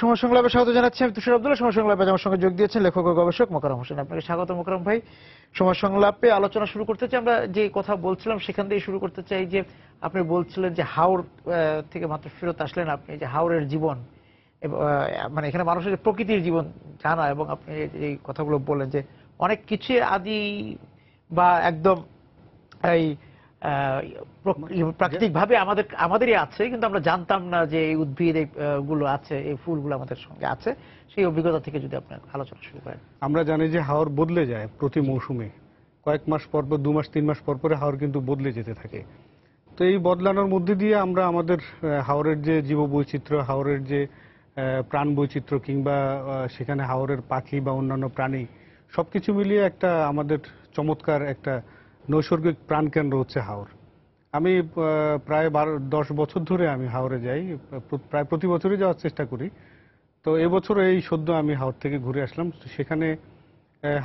সময় সংলাপে স্বাগত জানাচ্ছি। আমি তুষার আব্দুল্লাহ। সময় সংলাপে আমার সঙ্গে যোগ দিয়েছেন লেখক ও গবেষক মোকাররম হোসেন। আপনাকে স্বাগত মোকাররম ভাই। সময় সংলাপে আলোচনা শুরু করতে চাই, আমরা যে কথা বলছিলাম সেখান থেকে শুরু করতে চাই। যে আপনি বলছিলেন যে হাওর থেকে মাত্র ফেরত আসলেন আপনি, যে হাওরের জীবন মানে এখানে মানুষের প্রকৃতির জীবন জানা, এবং আপনি এই কথাগুলো বললেন যে অনেক কিছু আদি বা একদম এই প্রাকৃতিক ভাবে আমাদেরই আছে, কিন্তু আমরা জানতাম না যে এই উদ্ভিদ গুলো আছে, এই ফুলগুলো আমাদের সঙ্গে আছে। সেই অভিজ্ঞতা থেকে যদি আপনার আলোচনা শুরু করেন। আমরা জানি যে হাওর বদলে যায় প্রতি মৌসুমে, কয়েক মাস পর পর, 2 মাস 3 মাস পর পরে হাওর কিন্তু বদলে যেতে থাকে। তো এই বদলানোর মধ্যে দিয়ে আমরা আমাদের হাওরের যে জীববৈচিত্র্য, হাওরের যে প্রাণ বৈচিত্র্য, কিংবা সেখানে হাওরের পাখি বা অন্যান্য প্রাণী সবকিছু মিলিয়ে একটা আমাদের চমৎকার একটা নৈসর্গিক প্রাণকেন্দ্র হচ্ছে হাওর। আমি প্রায় 10 বছর ধরে আমি হাওরে যাই, প্রায় প্রতি বছরই যাওয়ার চেষ্টা করি। তো এবছর এই সদ্য আমি হাওর থেকে ঘুরে আসলাম। সেখানে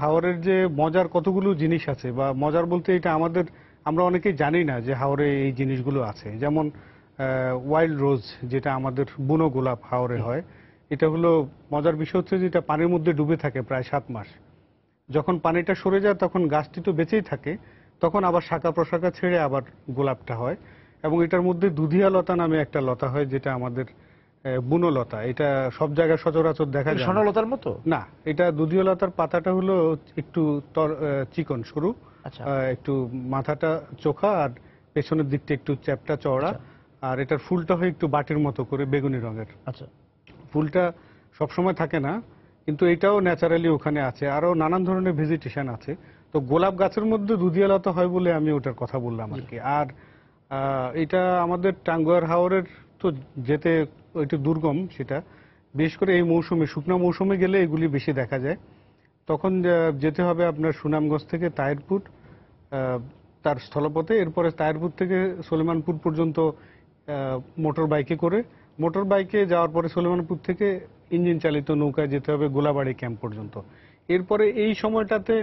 হাওরের যে মজার কতগুলো জিনিস আছে, বা মজার বলতে এটা আমরা অনেকেই জানি না যে হাওরে এই জিনিসগুলো আছে। যেমন ওয়াইল্ড রোজ, যেটা আমাদের বুনো গোলাপ হাওরে হয়। এটা হলো মজার বিষয় হচ্ছে যে এটা পানির মধ্যে ডুবে থাকে প্রায় 7 মাস। যখন পানিটা সরে যায় তখন গাছটি তো বেঁচেই থাকে, তখন আবার শাখা প্রশাখা ছেড়ে আবার গোলাপটা হয়। এবং এটার মধ্যে দুধিয়া লতা নামে একটা লতা হয়, যেটা আমাদের বুনো লতা। এটা সব জায়গায় সচরাচর দেখা যায় না। স্বর্ণলতার মতো না, এটা দুধিয়া লতার পাতাটা হলো একটু চিকন সরু, একটু মাথাটা চোখা, আর পেছনের দিকটা একটু চ্যাপ্টা চওড়া। আর এটার ফুলটা হয় একটু বাটির মতো করে বেগুনি রঙের। আচ্ছা, ফুলটা সবসময় থাকে না, কিন্তু এটাও ন্যাচারালি ওখানে আছে। আরো নানান ধরনের ভেজিটেশন আছে। তো গোলাপ গাছের মধ্যে দুধিয়া লতা হয় বলে আমি ওটার কথা বললাম আর কি। আর এটা আমাদের টাঙ্গুয়ার হাওরের তো যেতে একটু দুর্গম, সেটা বিশেষ করে এই মৌসুমে, শুকনো মৌসুমে গেলে এগুলি বেশি দেখা যায়। তখন যেতে হবে আপনার সুনামগঞ্জ থেকে তাহিরপুর, তার স্থলপথে। এরপরে তাহিরপুর থেকে সলেমানপুর পর্যন্ত মোটর বাইকে করে, মোটর বাইকে যাওয়ার পরে সলেমানপুর থেকে ইঞ্জিন চালিত নৌকায় যেতে হবে গোলাবাড়ি ক্যাম্প পর্যন্ত। এরপরে এই সময়টাতে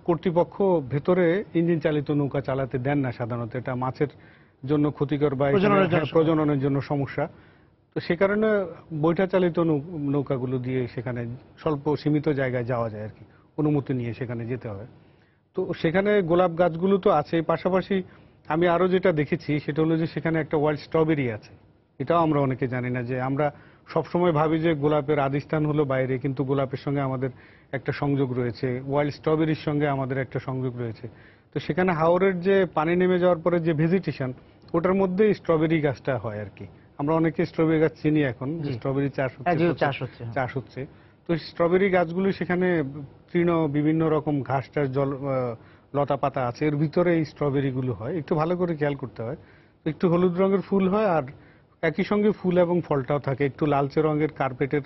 কর্তৃপক্ষ ভেতরে ইঞ্জিন চালিত নৌকা চালাতে দেন না সাধারণত, এটা মাছের জন্য ক্ষতিকর বা প্রজননের জন্য সমস্যা। তো সে কারণে বৈঠা চালিত নৌকাগুলো দিয়ে সেখানে স্বল্প সীমিত জায়গায় যাওয়া যায় আর কি, অনুমতি নিয়ে সেখানে যেতে হয়। তো সেখানে গোলাপ গাছগুলো তো আছে, পাশাপাশি আমি আরো যেটা দেখেছি সেটা হলো যে সেখানে একটা ওয়াইল্ড স্ট্রবেরি আছে। এটাও আমরা অনেকে জানি না, যে আমরা সবসময় ভাবি যে গোলাপের আদিস্থান হলো বাইরে, কিন্তু গোলাপের সঙ্গে আমাদের একটা সংযোগ রয়েছে, ওয়াইল্ড স্ট্রবেরির সঙ্গে আমাদের একটা সংযোগ রয়েছে। তো সেখানে হাওরের যে পানি নেমে যাওয়ার পরে যে ভেজিটেশন, ওটার মধ্যে স্ট্রবেরি গাছটা হয় আর কি। আমরা অনেকে স্ট্রবেরি গাছ চিনি এখন, স্ট্রবেরি চাষ হচ্ছে। তো স্ট্রবেরি গাছগুলো সেখানে তৃণ বিভিন্ন রকম ঘাস টাস লতা পাতা আছে, এর ভিতরে এই স্ট্রবেরি গুলো হয়। একটু ভালো করে খেয়াল করতে হয়। একটু হলুদ রঙের ফুল হয়, আর একই সঙ্গে ফুল এবং ফলটাও থাকে। একটু লালচে রঙের কার্পেটের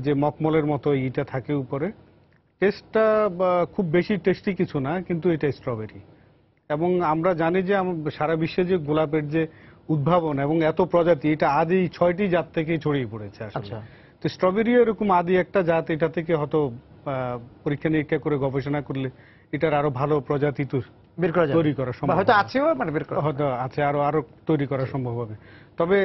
যে মকমলের মতো ইটা থাকে উপরে। টেস্টটা খুব বেশি টেস্টি কিছু না, কিন্তু এটা স্ট্রবেরি। এবং আমরা জানি যে সারা বিশ্বে যে গোলাপের যে উদ্ভাবন এবং এত প্রজাতি, এটা আদি 6টি জাত থেকে ছড়িয়ে পড়েছে আসলে। তো স্ট্রবেরি এরকম আদি একটা জাত, এটা থেকে হয়তো পরীক্ষা নিরীক্ষা করে গবেষণা করলে এটার আরো ভালো প্রজাতি তৈরি করা সম্ভব, হয়তো আছে, আরো তৈরি করা সম্ভব হবে। তবে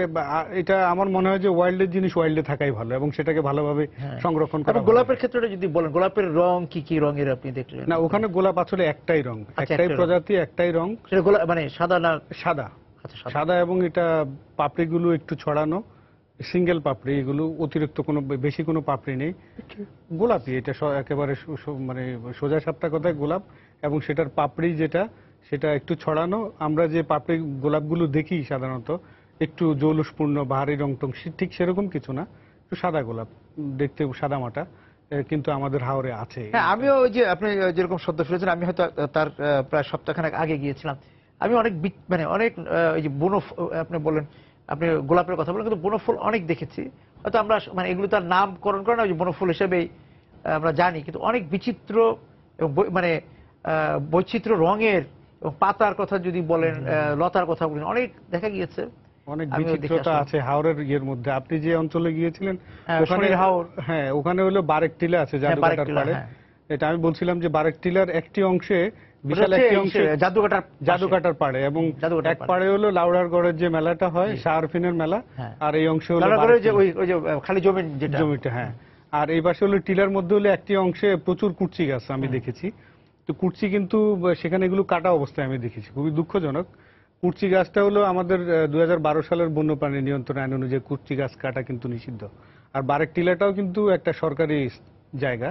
এটা আমার মনে হয় যে ওয়াইল্ডের জিনিস ওয়াইল্ডে থাকাই ভালো, এবং সেটাকে ভালোভাবে সংরক্ষণ করা। গোলাপের ক্ষেত্রে যদি বলেন, গোলাপের রং কি কি রঙের আপনি দেখলেন? না, ওখানে গোলাপ আসলে একটাই রং, একটাই প্রজাতি, একটাই রং। সেটা গোলাপ মানে সাদা না? সাদা, সাদা। এবং এটা পাপড়িগুলো একটু ছড়ানো, সিঙ্গেল পাপড়ি, এগুলো অতিরিক্ত কোনো বেশি কোনো পাপড়ি নেই। গোলাপি এটা একেবারে মানে সোজা সাপটা কথায় গোলাপ। এবং সেটার পাপড়ি যেটা, সেটা একটু ছড়ানো। আমরা যে পাপড়ি গোলাপগুলো দেখি সাধারণত একটু জৌলুসপূর্ণ বাহারি রং টং, ঠিক সেরকম কিছু না, একটু সাদা গোলাপ, দেখতে সাদা মাটা, কিন্তু আমাদের হাওরে আছে। আমিও ওই যে আপনি যেরকম শব্দ শুনেছেন, আমি হয়তো তার প্রায় সপ্তাহখানেক আগে গিয়েছিলাম। আমি অনেক মানে অনেক ওই যে বনো, আপনি বলেন, আপনি গোলাপের কথা বলেন, কিন্তু বনফুল অনেক দেখেছি। হয়তো আমরা মানে এগুলো তার নামকরণ করে না, ওই বনফুল হিসেবেই আমরা জানি, কিন্তু অনেক বিচিত্র এবং মানে বৈচিত্র্য রঙের এবং পাতার কথা যদি বলেন, লতার কথা বলেন, অনেক দেখা গিয়েছে। অনেক বিচিত্রতা আছে হাওরের ইয়ের মধ্যে। আপনি যে অঞ্চলে গিয়েছিলেন ওখানে, হ্যাঁ, ওখানে হলো বারেক টিলা আছে, জাদুঘাটার পাড়ে। এটা আমি বলছিলাম যে বারেক টিলার একটি অংশে বিশাল একটি অংশে জাদুকাটার পাড়ে, এবং এক পাড়ে হলো লাউড়ারগড়ের যে মেলাটা হয় শাহরফিনের মেলা, আর এই অংশে হলো খালি জমিটা। হ্যাঁ, আর এই পাশে হলো টিলার মধ্যে হলো একটি অংশে প্রচুর কুরচি গাছ আমি দেখেছি। তো কুরচি কিন্তু সেখানে এগুলো কাটা অবস্থায় আমি দেখেছি, খুবই দুঃখজনক। কুরচি গাছটা হলো আমাদের 2012 সালের বন্যপ্রাণী নিয়ন্ত্রণ আইন অনুযায়ী কুরচি গাছ কাটা কিন্তু নিষিদ্ধ। আর বারেক টিলাটাও কিন্তু একটা সরকারি জায়গা,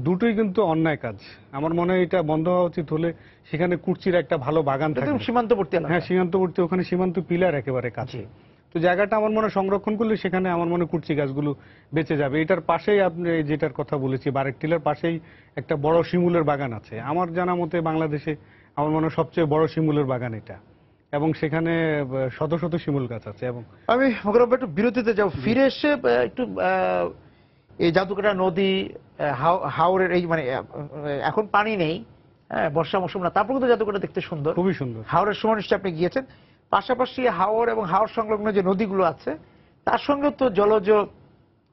দুটোই কিন্তু অন্যায় কাজ। আমার মনে হয় এটা বন্ধ হওয়া উচিত। হলে সেখানে কুরচির একটা ভালো বাগান থাকে, সীমান্তবর্তী। হ্যাঁ, সীমান্তবর্তী, ওখানে সীমান্ত পিলার একেবারে কাছে। তো জায়গাটা আমার মনে হয় সংরক্ষণ করলে সেখানে আমার মনে হয় কুরচি গাছগুলো বেঁচে যাবে। এটার পাশেই আপনি যেটার কথা বলেছি, বারেক টিলার পাশেই একটা বড় শিমুলের বাগান আছে। আমার জানা মতে বাংলাদেশে আমার মনে হয় সবচেয়ে বড় শিমুলের বাগান এটা, এবং সেখানে শত শত শিমুল গাছ আছে। এবং আমি একটু বিরতিতে যাও, ফিরে এসে একটু এই জাদুকাটা নদী, হাওরের এই মানে এখন পানি নেই, হ্যাঁ, বর্ষা মৌসুম না, তারপর কিন্তু জাদুকাটা দেখতে সুন্দর, খুবই সুন্দর। হাওরের সময় নিশ্চয়ই আপনি গিয়েছেন। পাশাপাশি হাওর এবং হাওর সংলগ্ন যে নদীগুলো আছে তার সঙ্গে তো জলজ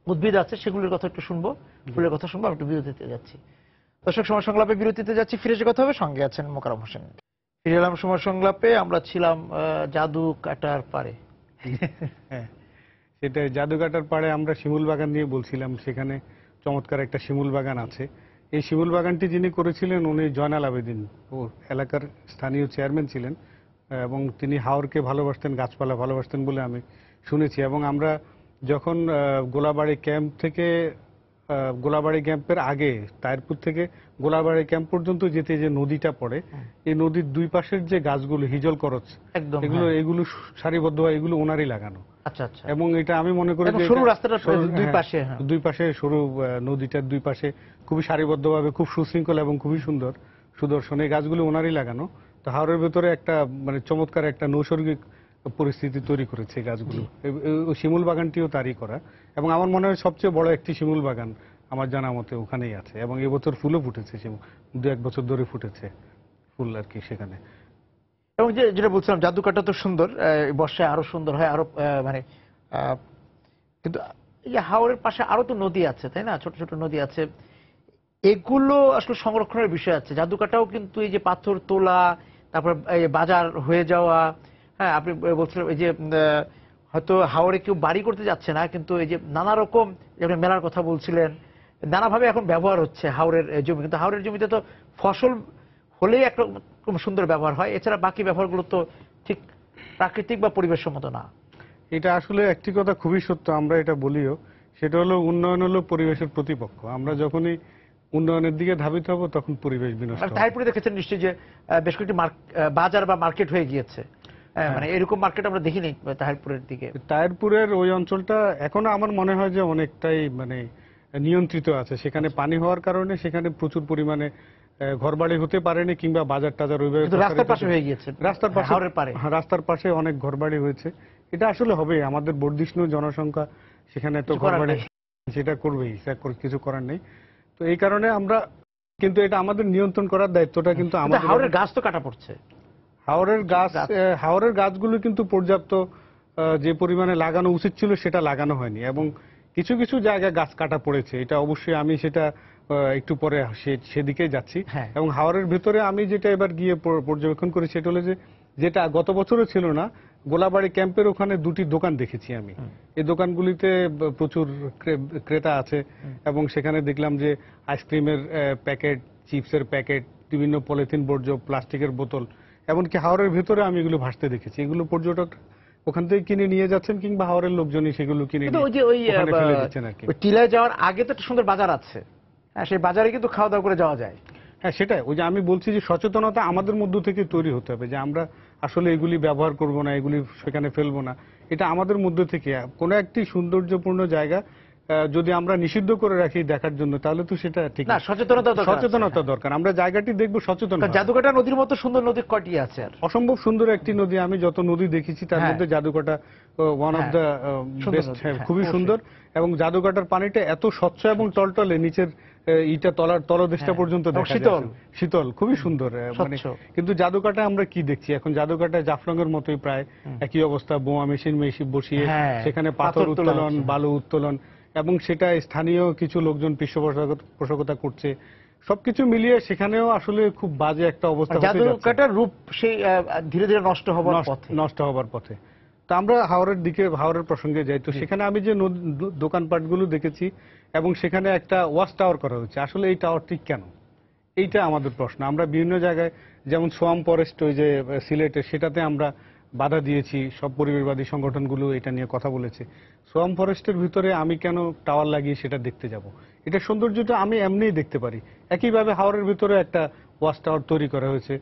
উদ্ভিদ আছে, সেগুলোর কথা একটু শুনবো, ফুলের কথা শুনবো। একটু বিরতিতে যাচ্ছি। দর্শক, সময় সংলাপে বিরতিতে যাচ্ছি, ফিরে এসে কথা হবে। সঙ্গে আছেন মোকাররম হোসেন। ফিরে এলাম সময় সংলাপে। আমরা ছিলাম জাদু কাটার পারে। হ্যাঁ, সেটা জাদুকাটার পাড়ে আমরা শিমুল বাগান নিয়ে বলছিলাম। সেখানে চমৎকার একটা শিমুল বাগান আছে। এই শিমুল বাগানটি যিনি করেছিলেন উনি জয়নাল আবেদিন, ও এলাকার স্থানীয় চেয়ারম্যান ছিলেন, এবং তিনি হাওরকে ভালোবাসতেন, গাছপালা ভালোবাসতেন বলে আমি শুনেছি। এবং আমরা যখন গোলাবাড়ি ক্যাম্প থেকে, গোলাবাড়ি ক্যাম্পের আগে তায়েরপুর থেকে গোলাবাড়ি ক্যাম্প পর্যন্ত যেতে যে নদীটা পড়ে, এই নদীর দুই পাশের যে গাছগুলো হিজল করচ, এগুলো সারিবদ্ধ হয়, এগুলো ওনারই লাগানো। আচ্ছা আচ্ছা। এবং এটা আমি মনে করি যে সরু রাস্তাটা দুই পাশে সরু, নদীটার দুই পাশে খুবই সারিবদ্ধভাবে, খুব সুশৃঙ্খল এবং খুবই সুন্দর সুদর্শন এই গাছগুলো ওনারই লাগানো। তো হাওরের ভেতরে একটা মানে চমৎকার একটা নৈসর্গিক পরিস্থিতি তৈরি করেছে এই গাছগুলো। শিমুল বাগানটিও তারই করা, এবং আমার মনে হয় সবচেয়ে বড় একটি শিমুল বাগান আমার জানা মতে ওখানেই আছে। এবং এবছর ফুলও ফুটেছে, দু এক বছর ধরে ফুটেছে ফুল আর কি সেখানে। এবং যেটা বলছিলাম, জাদুকাটা তো সুন্দর, বর্ষায় আরো সুন্দর হয়, আরো মানে কিন্তু এই হাওরের পাশে আরো তো নদী আছে, তাই না? ছোট ছোট নদী আছে, এগুলো আসলে সংরক্ষণের বিষয় আছে। জাদুকাটাও কিন্তু এই যে পাথর তোলা, তারপর বাজার হয়ে যাওয়া, হ্যাঁ, আপনি বলছিলেন এই যে হয়তো হাওরে কেউ বাড়ি করতে যাচ্ছে না, কিন্তু এই যে নানা রকম মেলার কথা বলছিলেন, নানাভাবে এখন ব্যবহার হচ্ছে হাওরের জমি। কিন্তু হাওরের জমিতে তো ফসল হলেই একটা সুন্দর ব্যবহার হয়, এছাড়া বাকি ব্যবহারগুলো তো ঠিক প্রাকৃতিক বা পরিবেশ সম্মত না। এটা আসলে একটি কথা খুবই সত্য, আমরা এটা বলিও, সেটা হলো উন্নয়ন হলো পরিবেশের প্রতিপক্ষ। আমরা যখনই উন্নয়নের দিকে ধাবিত হব তখন পরিবেশ বিনষ্ট হবে। তারপরে দেখেছেন নিশ্চয়ই যে বেশ কয়েকটি বাজার বা মার্কেট হয়ে গিয়েছে, মানে এরকম মার্কেট আমরা দেখিনি তাহিরপুরের দিকে। তাহিরপুরের ওই অঞ্চলটা এখনো আমার মনে হয় যে অনেকটাই মানে নিয়ন্ত্রিত আছে। সেখানে পানি হওয়ার কারণে সেখানে প্রচুর পরিমাণে ঘরবাড়ি হতে পারেনি, কিংবা বাজার টাজার ওইভাবে রাস্তার পাশে হয়ে গিয়েছে, রাস্তার পাশে অনেক ঘরবাড়ি হয়েছে। এটা আসলে হবে, আমাদের বর্ধিষ্ণু জনসংখ্যা, সেখানে তো ঘরবাড়ি সেটা করবেই, কিছু করার নেই। তো এই কারণে আমরা, কিন্তু এটা আমাদের নিয়ন্ত্রণ করার দায়িত্বটা কিন্তু আমাদের। হাওরের গাছ তো কাটা পড়ছে, হাওরের গাছগুলো কিন্তু পর্যাপ্ত যে পরিমাণে লাগানো উচিত ছিল সেটা লাগানো হয়নি, এবং কিছু কিছু জায়গায় গাছ কাটা পড়েছে। এটা অবশ্যই আমি সেটা একটু পরে সেদিকে যাচ্ছি। এবং হাওরের ভেতরে আমি যেটা এবার গিয়ে পর্যবেক্ষণ করি সেটা হলো যে, যেটা গত বছরও ছিল না, গোলাবাড়ি ক্যাম্পের ওখানে দুটি দোকান দেখেছি আমি। এই দোকানগুলিতে প্রচুর ক্রেতা আছে, এবং সেখানে দেখলাম যে আইসক্রিমের প্যাকেট, চিপসের প্যাকেট, বিভিন্ন পলিথিন বর্জ্য, প্লাস্টিকের বোতল, এমনকি হাওরের ভেতরে আমি এগুলো ভাসতে দেখেছি। এগুলো পর্যটক ওখান থেকে কিনে নিয়ে যাচ্ছেন, কিংবা হাওরের লোকজনই সেগুলো কিনে ফেলে দিচ্ছেন আর কি। টিলায় যাওয়ার আগে তো একটা সুন্দর বাজার আছে, সেই বাজারে কিন্তু খাওয়া দাওয়া করে যাওয়া যায়। হ্যাঁ, সেটাই, ওই যে আমি বলছি যে সচেতনতা আমাদের মধ্য থেকে তৈরি হতে হবে, যে আমরা আসলে এগুলি ব্যবহার করব না, এগুলি সেখানে ফেলবো না। এটা আমাদের মধ্য থেকে। কোনো একটি সৌন্দর্যপূর্ণ জায়গা যদি আমরা নিষিদ্ধ করে রাখি দেখার জন্য, তাহলে তো সেটা ঠিক না। সচেতনতা দরকার। আমরা জায়গাটি দেখবো সচেতন। জাদুকাটা নদীর মতো সুন্দর নদী কয়টি আছে? অসম্ভব সুন্দর একটি নদী। আমি যত নদী দেখেছি তার মধ্যে Jadukata one of the best, খুবই সুন্দর। এবং জাদুকাটার পানিটা এত স্বচ্ছ এবং টলটলে, নিচের ইটা তলদেশটা পর্যন্ত দেখা যায়, শীতল, খুবই সুন্দর। মানে কিন্তু জাদুকাটা আমরা কি দেখছি এখন? জাদুকাটা জাফলংয়ের মতোই প্রায় একই অবস্থা, বোমা মেশিন বসিয়ে সেখানে পাথর উত্তোলন, বালু উত্তোলন, এবং সেটা স্থানীয় কিছু লোকজন পৃষ্ঠপোষকতা করছে। সবকিছু মিলিয়ে সেখানেও আসলে খুব বাজে একটা অবস্থা হতে যাচ্ছে। জাদুঘরটার রূপ সেই ধীরে ধীরে নষ্ট হবার পথে। তো আমরা হাওরের প্রসঙ্গে যাই, তো সেখানে আমি যে দোকানপাটগুলো দেখেছি এবং সেখানে একটা ওয়াচ টাওয়ার করা হয়েছে, আসলে এই টাওয়ারটি কেন, এইটা আমাদের প্রশ্ন। আমরা বিভিন্ন জায়গায় যেমন সোয়াম ফরেস্ট ওই যে সিলেটে, সেটাতে আমরা বাধা দিয়েছি, সব পরিবেশবাদী সংগঠনগুলো এটা নিয়ে কথা বলেছে। সোয়াম ফরেস্টের ভিতরে আমি কেন টাওয়ার লাগিয়ে সেটা দেখতে যাব? এটা সৌন্দর্যটা আমি এমনিই দেখতে পারি। একইভাবে হাওরের ভিতরে একটা ওয়াচ টাওয়ার তৈরি করা হয়েছে,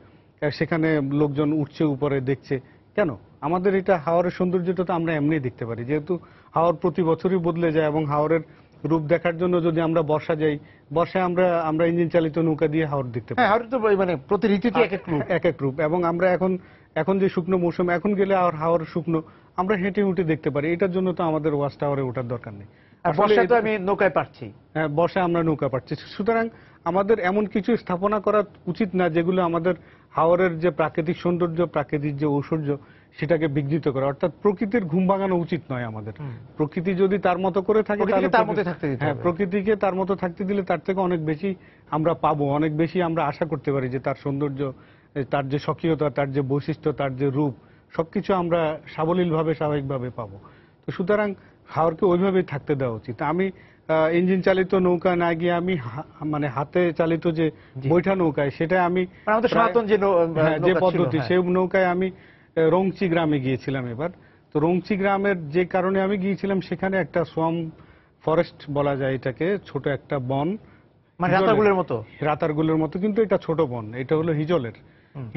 সেখানে লোকজন উঠছে উপরে দেখছে, কেন? আমাদের এটা হাওরের সৌন্দর্যটা তো আমরা এমনিই দেখতে পারি, যেহেতু হাওর প্রতি বছরই বদলে যায় এবং হাওরের রূপ দেখার জন্য যদি আমরা বর্ষা যাই, বর্ষায় আমরা ইঞ্জিন চালিত নৌকা দিয়ে হাওর দেখতে পাই। হাওর তো মানে প্রতি ঋতুতে এক এক রূপ। এবং আমরা এখন যে শুকনো মৌসুম, এখন গেলে আর হাওর শুকনো, আমরা হেঁটে হেঁটে দেখতে পারি। এটার জন্য তো আমাদের ওয়াচ টাওয়ারে ওঠার দরকার নেই। বর্ষায় তো আমি নৌকায় পাচ্ছি। হ্যাঁ, বর্ষায় আমরা নৌকা পাচ্ছি। সুতরাং আমাদের এমন কিছু স্থাপনা করা উচিত না যেগুলো আমাদের হাওরের যে প্রাকৃতিক সৌন্দর্য, প্রাকৃতিক যে ঐশ্বর্য, সেটাকে বিঘ্নিত করে। অর্থাৎ প্রকৃতির ঘুম ভাঙানো উচিত নয় আমাদের। প্রকৃতি যদি তার মতো করে থাকে, প্রকৃতিকে তার মতো থাকতে দিলে তার থেকে অনেক বেশি আমরা পাবো, অনেক বেশি আমরা আশা করতে পারি যে তার সৌন্দর্য, তার যে স্বকীয়তা, তার যে বৈশিষ্ট্য, তার যে রূপ, সবকিছু আমরা সাবলীলভাবে স্বাভাবিকভাবে পাবো। তো সুতরাং হাওরকে ওইভাবেই থাকতে দেওয়া উচিত। আমি ইঞ্জিন চালিত নৌকা না গিয়ে আমি মানে হাতে চালিত যে বৈঠা নৌকায়, সেটা আমি যে পদ্ধতি, সেই নৌকায় আমি রংচি গ্রামে গিয়েছিলাম এবার। তো রংচি গ্রামের যে কারণে আমি গিয়েছিলাম, সেখানে একটা সোয়াম ফরেস্ট বলা যায় এটাকে, ছোট একটা বন, মানে রাতারগুলের মতো, কিন্তু এটা ছোট বন। এটা হলো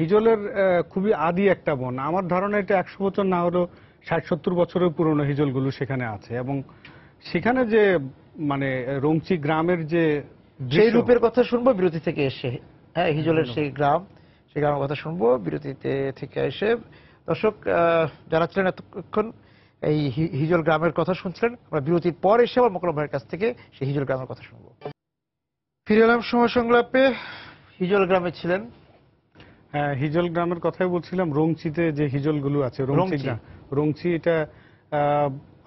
হিজলের খুবই আদি একটা বন। আমার ধারণা এটা 100 বছর না হলেও 60-70 বছরের পুরনো হিজলগুলো সেখানে আছে। এবং সেখানে যে মানে রংচি গ্রামের যে সেই রূপের কথা শুনবো বিরতি থেকে এসে। হ্যাঁ, হিজলের সেই গ্রামের কথা শুনবো বিরতিতে থেকে এসে। দর্শক যারা ছিলেন এতক্ষণ এই হিজল গ্রামের কথা শুনছিলেন, আমরা বিরতির পর এসে আবার মোকাররম ভাইয়ের কাছ থেকে সেই হিজল গ্রামের কথা শুনবো। ফিরে এলাম সময় সংলাপে। হিজল গ্রামে ছিলেন। হ্যাঁ, হিজল গ্রামের কথাই বলছিলাম। রংচিতে যে হিজলগুলো আছে, রংচি এটা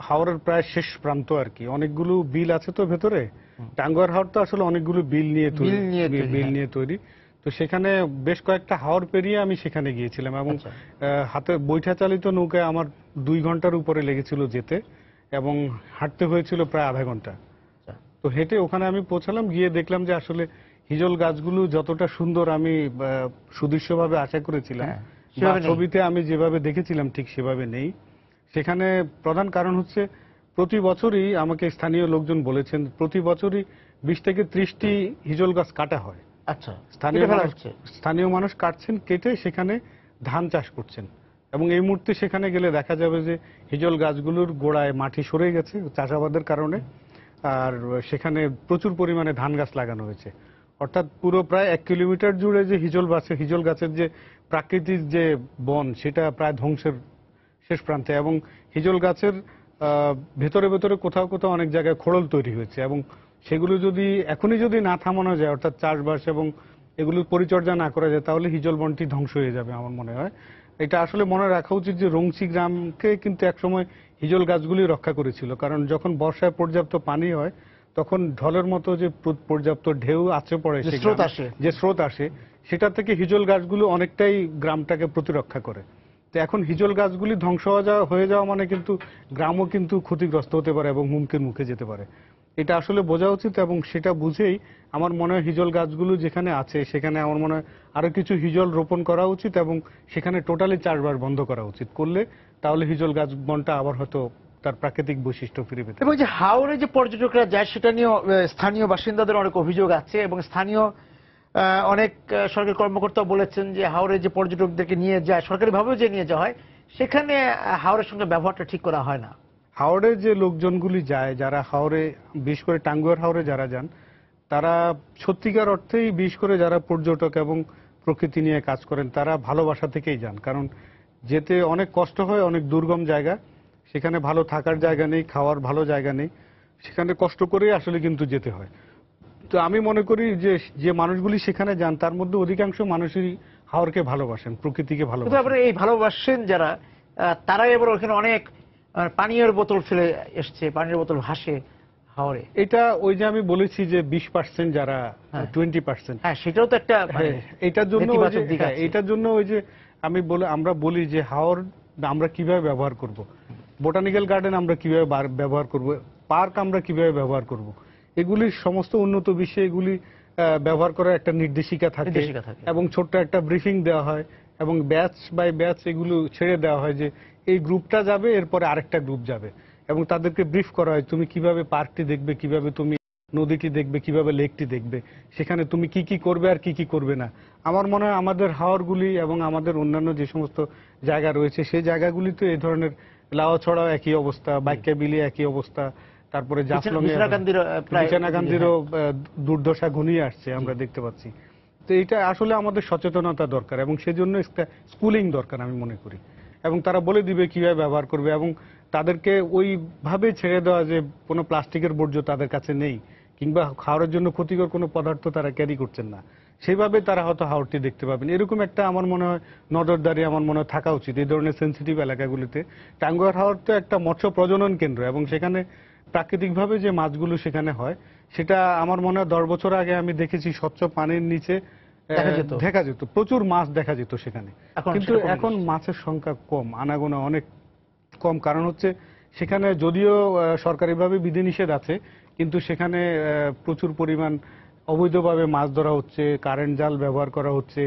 হাওরের প্রায় শেষ প্রান্ত আর কি। অনেকগুলো বিল আছে তো ভেতরে। টাঙ্গুয়ার হাওর তো আসলে অনেকগুলো বিল নিয়ে তৈরি। তো সেখানে বেশ কয়েকটা হাওর পেরিয়ে আমি সেখানে গিয়েছিলাম এবং হাতে বৈঠা চালিত নৌকায় আমার 2 ঘন্টার উপরে লেগেছিল যেতে, এবং হাঁটতে হয়েছিল প্রায় আধা ঘন্টা। তো হেঁটে ওখানে আমি পৌঁছালাম, গিয়ে দেখলাম যে আসলে হিজল গাছগুলো যতটা সুন্দর আমি সুদৃশ্যভাবে আশা করেছিলাম, ছবিতে আমি যেভাবে দেখেছিলাম ঠিক সেভাবে নেই। সেখানে প্রধান কারণ হচ্ছে প্রতি বছরই আমাকে স্থানীয় লোকজন বলেছেন, প্রতি বছরই 20 থেকে 30টি হিজল গাছ কাটা হয়। আচ্ছা, স্থানীয় মানুষ কাটছেন, কেটে সেখানে ধান চাষ করছেন। এবং এই মুহূর্তে সেখানে গেলে দেখা যাবে যে হিজল গাছগুলোর গোড়ায় মাটি সরে গেছে চাষাবাদের কারণে, আর সেখানে প্রচুর পরিমাণে ধান গাছ লাগানো হয়েছে। অর্থাৎ পুরো প্রায় 1 কিলোমিটার জুড়ে যে হিজল গাছের যে প্রাকৃতিক যে বন, সেটা প্রায় ধ্বংসের শেষ প্রান্তে। এবং হিজল গাছের ভেতরে ভেতরে কোথাও কোথাও অনেক জায়গায় খোড়ল তৈরি হয়েছে, এবং সেগুলো যদি এখনই যদি না থামানো যায়, অর্থাৎ চাষবাস এবং এগুলোর পরিচর্যা না করা যায়, তাহলে হিজল বনটি ধ্বংস হয়ে যাবে আমার মনে হয়। এটা আসলে মনে রাখা উচিত যে রংচি গ্রামকে কিন্তু একসময় হিজল গাছগুলি রক্ষা করেছিল, কারণ যখন বর্ষায় পর্যাপ্ত পানি হয়, তখন ঢলের মতো যে পর্যাপ্ত ঢেউ আছড়ে পড়ে, যে স্রোত আসে, সেটা থেকে হিজল গাছগুলো অনেকটাই গ্রামটাকে প্রতিরক্ষা করে। তো এখন হিজল গাছগুলি ধ্বংস হয়ে যাওয়া মানে কিন্তু গ্রামও কিন্তু ক্ষতিগ্রস্ত হতে পারে এবং হুমকির মুখে যেতে পারে। এটা আসলে বোঝা উচিত, এবং সেটা বুঝেই আমার মনে হয় হিজল গাছগুলো যেখানে আছে সেখানে আমার মনে হয় আরো কিছু হিজল রোপণ করা উচিত, এবং সেখানে টোটালি চাষবাস বন্ধ করা উচিত। করলে তাহলে হিজল গাছ বনটা আবার হয়তো তার প্রাকৃতিক বৈশিষ্ট্য ফিরে পেতে। এবং যে হাওরে যে পর্যটকরা যায়, সেটা নিয়ে স্থানীয় বাসিন্দাদের অনেক অভিযোগ আছে, এবং স্থানীয় অনেক সরকারি কর্মকর্তা বলেছেন যে হাওরে যে পর্যটকদেরকে নিয়ে যায়, সরকারিভাবেও যে নিয়ে যাওয়া হয়, সেখানে হাওরের সঙ্গে ব্যবহারটা ঠিক করা হয় না। হাওড়ে যে লোকজনগুলি যায়, যারা হাওড়ে, বিশেষ করে টাঙ্গুয়ার হাওড়ে যারা যান, তারা সত্যিকার অর্থেই, বিশেষ করে যারা পর্যটক এবং প্রকৃতি নিয়ে কাজ করেন, তারা ভালোবাসা থেকেই যান। কারণ যেতে অনেক কষ্ট হয়, অনেক দুর্গম জায়গা, সেখানে ভালো থাকার জায়গা নেই, খাওয়ার ভালো জায়গা নেই, সেখানে কষ্ট করেই আসলে কিন্তু যেতে হয়। তো আমি মনে করি যে যে মানুষগুলি সেখানে যান, তার মধ্যে অধিকাংশ মানুষই হাওরকে ভালোবাসেন, প্রকৃতিকে ভালোবাসেন। এই ভালোবাসেন যারা, তারাই এবার ওখানে অনেক পানীয় বোতল ফেলে এসছে, পানীয় বোতল ভাসে হাওরে? এটা ওই যে আমি বলেছি যে 20% যারা 20%, হ্যাঁ সেটাও তো একটা এটার জন্য নেতিবাচক দিক আছে। এটার জন্য ওই যে আমরা বলি যে হাওর আমরা কিভাবে ব্যবহার করব, বোটানিক্যাল গার্ডেন আমরা কিভাবে ব্যবহার করব, পার্ক আমরা কিভাবে ব্যবহার করব, এগুলি সমস্ত উন্নত বিশ্বে এগুলি ব্যবহার করার একটা নির্দেশিকা থাকে এবং ছোট্ট একটা ব্রিফিং দেওয়া হয় এবং ব্যাচ বাই ব্যাচ এগুলো ছেড়ে দেওয়া হয় যে এই গ্রুপটা যাবে এরপরে আরেকটা গ্রুপ যাবে এবং তাদেরকে ব্রিফ করা হয় তুমি কিভাবে পার্কটি দেখবে, কিভাবে তুমি নদীটি দেখবে, কিভাবে লেকটি দেখবে, সেখানে তুমি কি কি করবে আর কি কি করবে না। আমার মনে হয় আমাদের হাওরগুলি এবং আমাদের অন্যান্য যে সমস্ত জায়গা রয়েছে সেই জায়গাগুলিতে এই ধরনের লাওয়াছড়াও একই অবস্থা, বাক্যাবিলি একই অবস্থা, তারপরে বিছানাকান্দিরও দুর্দশা ঘনিয়ে আসছে আমরা দেখতে পাচ্ছি। তো এটা আসলে আমাদের সচেতনতা দরকার এবং সেজন্য স্কুলিং দরকার আমি মনে করি, এবং তারা বলে দিবে কিভাবে ব্যবহার করবে এবং তাদেরকে ওইভাবে ছেড়ে দেওয়া যে কোনো প্লাস্টিকের বর্জ্য তাদের কাছে নেই কিংবা খাওয়ার জন্য ক্ষতিকর কোনো পদার্থ তারা ক্যারি করছেন না, সেইভাবে তারা হয়তো হাওরটি দেখতে পাবেন। এরকম একটা আমার মনে হয় নজরদারি আমার মনে হয় থাকা উচিত এই ধরনের সেন্সিটিভ এলাকাগুলিতে। টাঙ্গুয়ার হাওর তো একটা মৎস্য প্রজনন কেন্দ্র এবং সেখানে প্রাকৃতিকভাবে যে মাছগুলো সেখানে হয় সেটা আমার মনে হয় 10 বছর আগে আমি দেখেছি স্বচ্ছ পানির নিচে দেখা যেত, প্রচুর মাছ দেখা যেত সেখানে, কিন্তু এখন মাছের সংখ্যা কম, আনাগোনা অনেক কম। কারণ হচ্ছে সেখানে যদিও সরকারিভাবে বিধিনিষেধ আছে কিন্তু সেখানে প্রচুর পরিমাণ অবৈধভাবে মাছ ধরা হচ্ছে, কারেন্ট জাল ব্যবহার করা হচ্ছে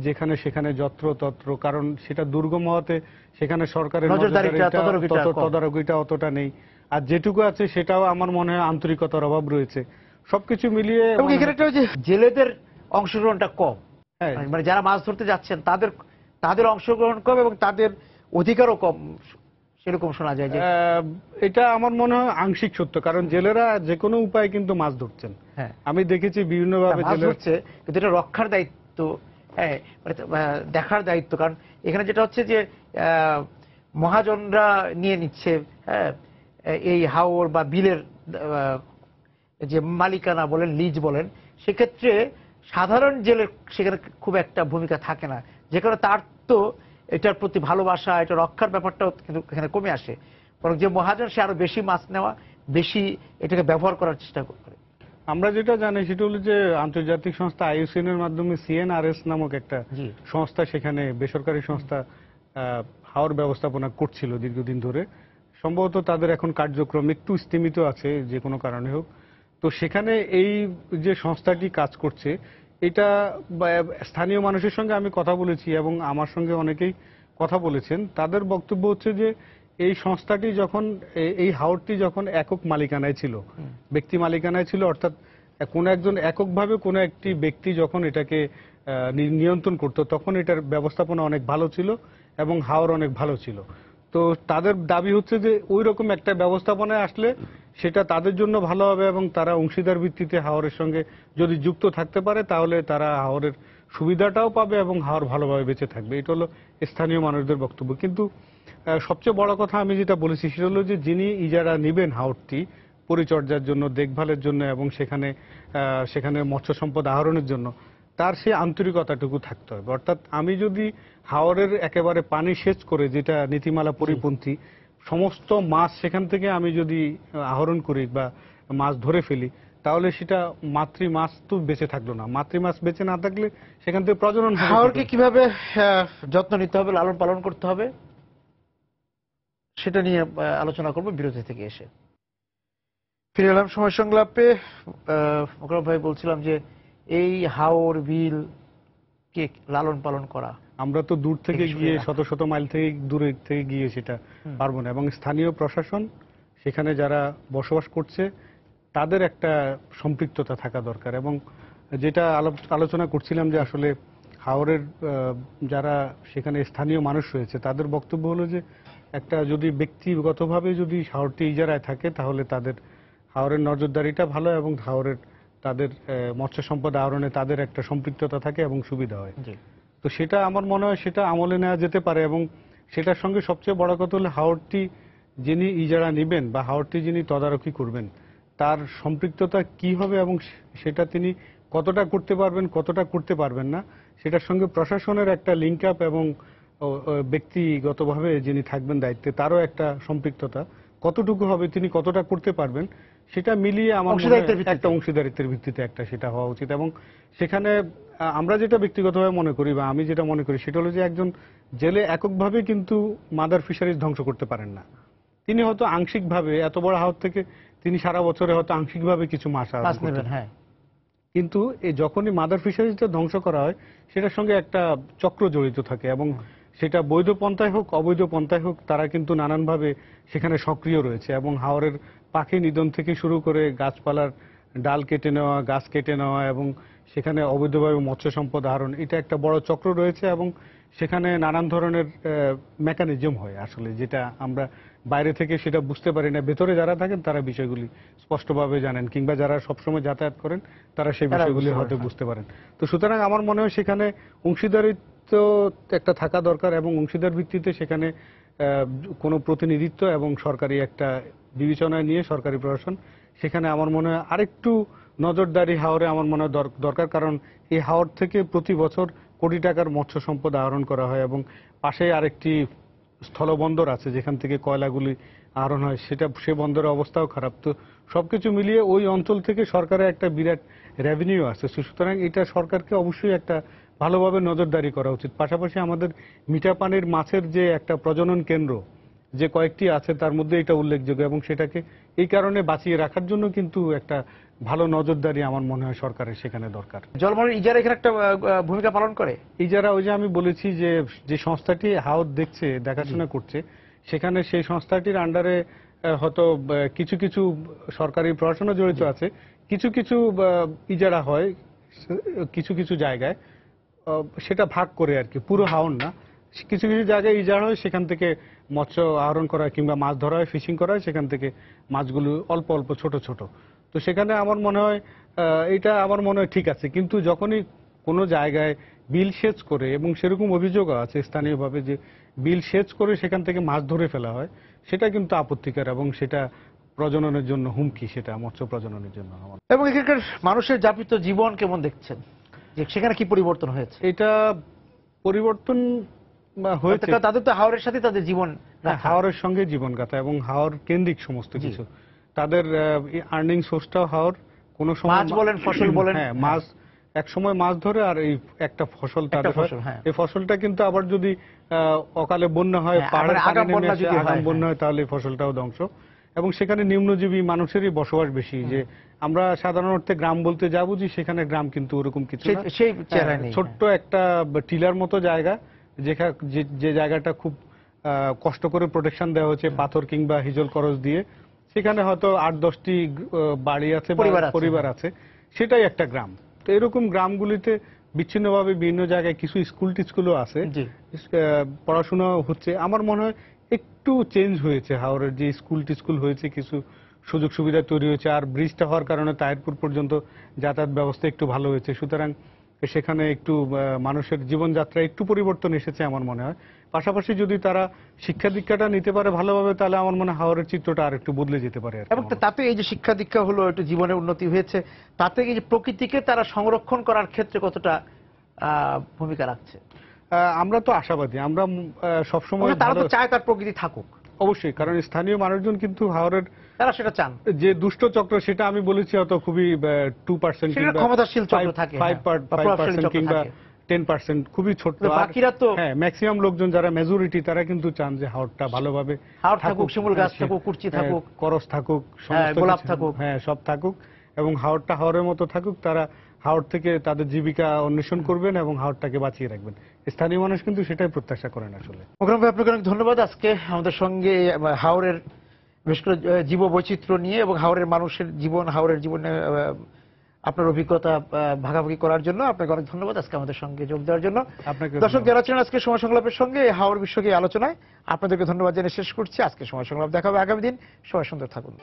যেখানে সেখানে যত্রতত্র, কারণ সেটা দুর্গম হওয়াতে সেখানে সরকারের তদারকিটা অতটা নেই, আর যেটুকু আছে সেটাও আমার মনে হয় আন্তরিকতার অভাব রয়েছে। সবকিছু মিলিয়ে জেলেদের অংশগ্রহণটা কম, মানে যারা মাছ ধরতে যাচ্ছেন তাদের অংশগ্রহণ কম এবং তাদের অধিকারও কম সেরকম শোনা যায়। যে এটা আমার মনে হয় আংশিক সত্য, কারণ জেলেরা যে কোনো উপায়ে কিন্তু মাছ ধরছেন, আমি দেখেছি বিভিন্নভাবে মাছ ধরছে, কিন্তু এটা রক্ষার দায়িত্ব, দেখার দায়িত্ব। কারণ এখানে যেটা হচ্ছে যে মহাজনরা নিয়ে নিচ্ছে এই হাওর বা বিলের যে মালিকানা বলেন, লিজ বলেন, সেক্ষেত্রে সাধারণ জেলের সেখানে খুব একটা ভূমিকা থাকে না, যে কারণে তার তো এটার প্রতি ভালোবাসা, এটা রক্ষার ব্যাপারটাও কিন্তু এখানে কমে আসে। বরং যে মহাজন সে আরো বেশি মাছ নেওয়া, বেশি এটাকে ব্যবহার করার চেষ্টা করে। আমরা যেটা জানি সেটা হলো যে আন্তর্জাতিক সংস্থা IUCN এর মাধ্যমে CNRS নামক একটা সংস্থা, সেখানে বেসরকারি সংস্থা হাওর ব্যবস্থাপনা করছিল দীর্ঘদিন ধরে। সম্ভবত তাদের এখন কার্যক্রম একটু স্তীমিত আছে যে কোনো কারণে হোক। তো সেখানে এই যে সংস্থাটি কাজ করছে, এটা স্থানীয় মানুষের সঙ্গে আমি কথা বলেছি এবং আমার সঙ্গে অনেকেই কথা বলেছেন, তাদের বক্তব্য হচ্ছে যে এই সংস্থাটি যখন এই হাওরটি যখন একক মালিকানায় ছিল, ব্যক্তি মালিকানায় ছিল, অর্থাৎ কোন একজন এককভাবে কোন একটি ব্যক্তি যখন এটাকে নিয়ন্ত্রণ করত, তখন এটার ব্যবস্থাপনা অনেক ভালো ছিল এবং হাওর অনেক ভালো ছিল। তো তাদের দাবি হচ্ছে যে ওই রকম একটা ব্যবস্থাপনায় আসলে সেটা তাদের জন্য ভালো হবে এবং তারা অংশীদার ভিত্তিতে হাওরের সঙ্গে যদি যুক্ত থাকতে পারে তাহলে তারা হাওরের সুবিধাটাও পাবে এবং হাওর ভালোভাবে বেঁচে থাকবে। এটা হলো স্থানীয় মানুষদের বক্তব্য। কিন্তু সবচেয়ে বড় কথা আমি যেটা বলেছি সেটা হলো যে যিনি ইজারা নেবেন হাওরটি পরিচর্যার জন্য, দেখভালের জন্য এবং সেখানে মৎস্য সম্পদ আহরণের জন্য, তার সেই আন্তরিকতাটুকু থাকতে হবে। অর্থাৎ আমি যদি হাওরের একেবারে পানি সেচ করে, যেটা নীতিমালা পরিপন্থী, সমস্ত মাছ সেখান থেকে আমি যদি আহরণ করি বা মাছ ধরে ফেলি, তাহলে সেটা মাতৃ মাছ তো বেঁচে থাকলো না। মাতৃ মাছ বেঁচে না থাকলে সেখান থেকে প্রজনন হবে। হাওরকে কিভাবে যত্ন নিতে হবে, লালন পালন করতে হবে, সেটা নিয়ে আলোচনা করব বিরতি থেকে এসে। ফিরে এলাম সময় সংলাপে। মোকাররম ভাই, বলছিলাম যে এই হাওর বিল কে লালন পালন করা, আমরা তো দূর থেকে গিয়ে শত শত মাইল থেকে দূরে থেকে গিয়ে সেটা পারবো না, এবং স্থানীয় প্রশাসন সেখানে যারা বসবাস করছে তাদের একটা সম্পৃক্ততা থাকা দরকার। এবং যেটা আলোচনা করছিলাম যে আসলে হাওরের যারা সেখানে স্থানীয় মানুষ রয়েছে তাদের বক্তব্য হলো যে একটা যদি ব্যক্তিগতভাবে যদি হাওরটি ইজারায় থাকে তাহলে তাদের হাওরের নজরদারিটা ভালো এবং হাওরের তাদের মৎস্য সম্পদ আহরণে তাদের একটা সম্পৃক্ততা থাকে এবং সুবিধা হয়। তো সেটা আমার মনে হয় সেটা আমলে নেওয়া যেতে পারে। এবং সেটার সঙ্গে সবচেয়ে বড় কথা হলো হাওরটি যিনি ইজারা নেবেন বা হাওরটি যিনি তদারকি করবেন তার সম্পৃক্ততা কি হবে এবং সেটা তিনি কতটা করতে পারবেন কতটা করতে পারবেন না, সেটার সঙ্গে প্রশাসনের একটা লিঙ্ক আপ এবং ব্যক্তিগতভাবে যিনি থাকবেন দায়িত্বে তারও একটা সম্পৃক্ততা কতটুকু হবে, তিনি কতটা করতে পারবেন, সেটা মিলিয়ে আমার মনে হয় অংশীদারিত্বের ভিত্তিতে। একটা অংশীদারিত্বের ভিত্তিতে একটা সেটা হওয়া উচিত। এবং সেখানে আমরা যেটা ব্যক্তিগতভাবে মনে করি বা আমি যেটা মনে করি সেটা হলো যে একজন জেলে এককভাবে কিন্তু মাদার ফিশারিজ ধ্বংস করতে পারেন না। তিনি হয়তো আংশিকভাবে এত বড় হাওর থেকে তিনি সারা বছরে হয়তো আংশিকভাবে কিছু মাছ আহরণ মাছ করতে নেবেন, পারেন। হ্যাঁ। কিন্তু এই যখনই মাদার ফিশারিজটা ধ্বংস করা হয় সেটার সঙ্গে একটা চক্র জড়িত থাকে এবং সেটা বৈধ পন্থায় হোক অবৈধ পন্থায় হোক তারা কিন্তু নানানভাবে সেখানে সক্রিয় রয়েছে এবং হাওরের পাখি নিধন থেকে শুরু করে গাছপালার ডাল কেটে নেওয়া, গাছ কেটে নেওয়া এবং সেখানে অবৈধভাবে মৎস্য সম্পদ আহরণ, এটা একটা বড় চক্র রয়েছে এবং সেখানে নানান ধরনের মেকানিজম হয় আসলে, যেটা আমরা বাইরে থেকে সেটা বুঝতে পারি না। ভেতরে যারা থাকেন তারা বিষয়গুলি স্পষ্টভাবে জানেন, কিংবা যারা সবসময় যাতায়াত করেন তারা সেই তারা বিষয়গুলি বুঝতে হয়তো পারেন। বুঝতে পারেন। তো সুতরাং আমার মনে হয় সেখানে অংশীদারিত্ব একটা থাকা দরকার এবং অংশীদার ভিত্তিতে সেখানে কোনো প্রতিনিধিত্ব এবং সরকারি একটা বিবেচনায় নিয়ে সরকারি প্রশাসন সেখানে আমার মনে হয় আরেকটু নজরদারি হাওরে আমার মনে হয় দরকার। কারণ এই হাওর থেকে প্রতি বছর কোটি টাকার মৎস্য সম্পদ আহরণ করা হয় এবং পাশে আরেকটি স্থলবন্দর আছে যেখান থেকে কয়লাগুলি আহরণ হয়, সে বন্দরের অবস্থাও খারাপ। তো সবকিছু মিলিয়ে ওই অঞ্চল থেকে সরকারের একটা বিরাট রেভিনিউ আছে। সুতরাং এটা সরকারকে অবশ্যই একটা ভালোভাবে নজরদারি করা উচিত। পাশাপাশি আমাদের মিঠা পানির মাছের যে একটা প্রজনন কেন্দ্র যে কয়েকটি আছে তার মধ্যে এটা উল্লেখযোগ্য এবং সেটাকে এই কারণে বাঁচিয়ে রাখার জন্য কিন্তু একটা ভালো নজরদারি আমার মনে হয় সরকারের সেখানে দরকার। জলমহলের ইজারা এখানে একটা ভূমিকা পালন করে। এই যারা ওই যে আমি বলেছি যে সংস্থাটি হাওর দেখছে, দেখাশোনা করছে, সেখানে সেই সংস্থাটির আন্ডারে হয়তো কিছু কিছু সরকারি প্রশাসনও জড়িত আছে, কিছু কিছু ইজারা হয় কিছু কিছু জায়গায়, সেটা ভাগ করে আর কি, পুরো হাওর না। কিছু কিছু জায়গায় ইজারা হয়, সেখান থেকে মৎস্য আহরণ করা হয় কিংবা মাছ ধরা হয়, ফিশিং করা হয়, সেখান থেকে মাছগুলো অল্প অল্প ছোট ছোট। তো সেখানে আমার মনে হয় এটা আমার মনে হয় ঠিক আছে। কিন্তু যখনই কোনো জায়গায় বিল সেচ করে, এবং সেরকম অভিযোগও আছে স্থানীয়ভাবে যে বিল সেচ করে সেখান থেকে মাছ ধরে ফেলা হয়, সেটা কিন্তু আপত্তিকর এবং সেটা প্রজননের জন্য হুমকি, সেটা মৎস্য প্রজননের জন্য। এবং এখানকার মানুষের যাপিত জীবন কেমন দেখছেন, যে সেখানে কি পরিবর্তন হয়েছে? এটা পরিবর্তন হয়েছে, তাদের তো হাওরের সাথে তাদের জীবন, হাওরের সঙ্গে জীবনগাথা এবং হাওর কেন্দ্রিক সমস্ত কিছু। তাদের আর্নিং সোর্সটাও হাওর। কোনো সময় মাছ বলেন, ফসল বলেন, হ্যাঁ মাছ এক সময় মাছ ধরে, আর এই একটা ফসল তাদের হয়। এই ফসলটা কিন্তু আবার যদি অকালে বন্যা হয়, পাহাড়ের পানি নেমে আসে, আগাম বন্যা হয়, তাহলে এই ফসলটাও ধ্বংস। এবং সেখানে নিম্নজীবী মানুষেরই বসবাস বেশি। যে আমরা সাধারণ অর্থে গ্রাম বলতে যা বুঝি, সেখানে গ্রাম কিন্তু ওরকম কিছু না, ছোট্ট একটা টিলার মতো জায়গা, যে জায়গাটা খুব কষ্ট করে প্রোটেকশন দেওয়া হচ্ছে পাথর কিংবা হিজল করস দিয়ে। সেখানে হয়তো 8-10টি বাড়ি আছে, পরিবার আছে, সেটাই একটা গ্রাম। তো এরকম গ্রামগুলিতে বিচ্ছিন্নভাবে বিভিন্ন জায়গায় কিছু স্কুলও আছে, পড়াশোনা হচ্ছে। আমার মনে হয় একটু চেঞ্জ হয়েছে হাওরের, যে স্কুল হয়েছে, কিছু সুযোগ সুবিধা তৈরি হয়েছে, আর ব্রিজটা হওয়ার কারণে তাহিরপুর পর্যন্ত যাতায়াত ব্যবস্থা একটু ভালো হয়েছে। সুতরাং সেখানে একটু মানুষের জীবনযাত্রা একটু পরিবর্তন এসেছে আমার মনে হয়। পাশাপাশি যদি তারা শিক্ষা দীক্ষাটা নিতে পারে ভালোভাবে, তাহলে আমার মনে হয় হাওরের চিত্রটা আর একটু বদলে যেতে পারে। এবং তাতে এই যে শিক্ষা দীক্ষা হলো, একটু জীবনের উন্নতি হয়েছে, তাতে এই যে প্রকৃতিকে তারা সংরক্ষণ করার ক্ষেত্রে কতটা ভূমিকা রাখছে? আমরা তো আশাবাদী, আমরা সবসময়, তারা তো চায় তার প্রকৃতি থাকুক অবশ্যই, কারণ স্থানীয় মানুষজন কিন্তু হাওরের, তারা সেটা চান। যে দুষ্ট চক্র, সেটা আমি বলেছি হয়তো খুবই 2% কিংবা ক্ষমতাশীল চক্র থাকে, 5% কিংবা 10%, খুবই ছোট। বাকিরা তো হ্যাঁ, ম্যাক্সিমাম লোকজন যারা মেজরিটি, তারা কিন্তু চান যে হাওরটা ভালোভাবে থাকুক, শিমুল গাছ থাকুক, কুরচি থাকুক, করস থাকুক, গোলাপ থাকুক, হ্যাঁ সব থাকুক, এবং হাওরটা হাওরের মতো থাকুক। তারা হাওর থেকে তাদের জীবিকা অন্বেষণ করবেন এবং হাওরটাকে বাঁচিয়ে রাখবেন। স্থানীয় মানুষ কিন্তু সেটাই প্রত্যাশা করেন আসলে। মোকাররম ভাই, আপনাকে অনেক ধন্যবাদ। আজকে আমাদের সঙ্গে হাওরের বিশেষ করে জীব বৈচিত্র্য নিয়ে এবং হাওরের মানুষের জীবন, হাওরের জীবনে আপনার অভিজ্ঞতা ভাগাভাগি করার জন্য আপনাকে অনেক ধন্যবাদ আজকে আমাদের সঙ্গে যোগ দেওয়ার জন্য। দর্শক যারা ছিলেন আজকে সময় সংলাপের সঙ্গে হাওর বিষয়কে আলোচনায়, আপনাদেরকে ধন্যবাদ জানিয়ে শেষ করছি আজকে সময় সংলাপ। দেখা হবে আগামী দিন। সবাই সুন্দর থাকুন।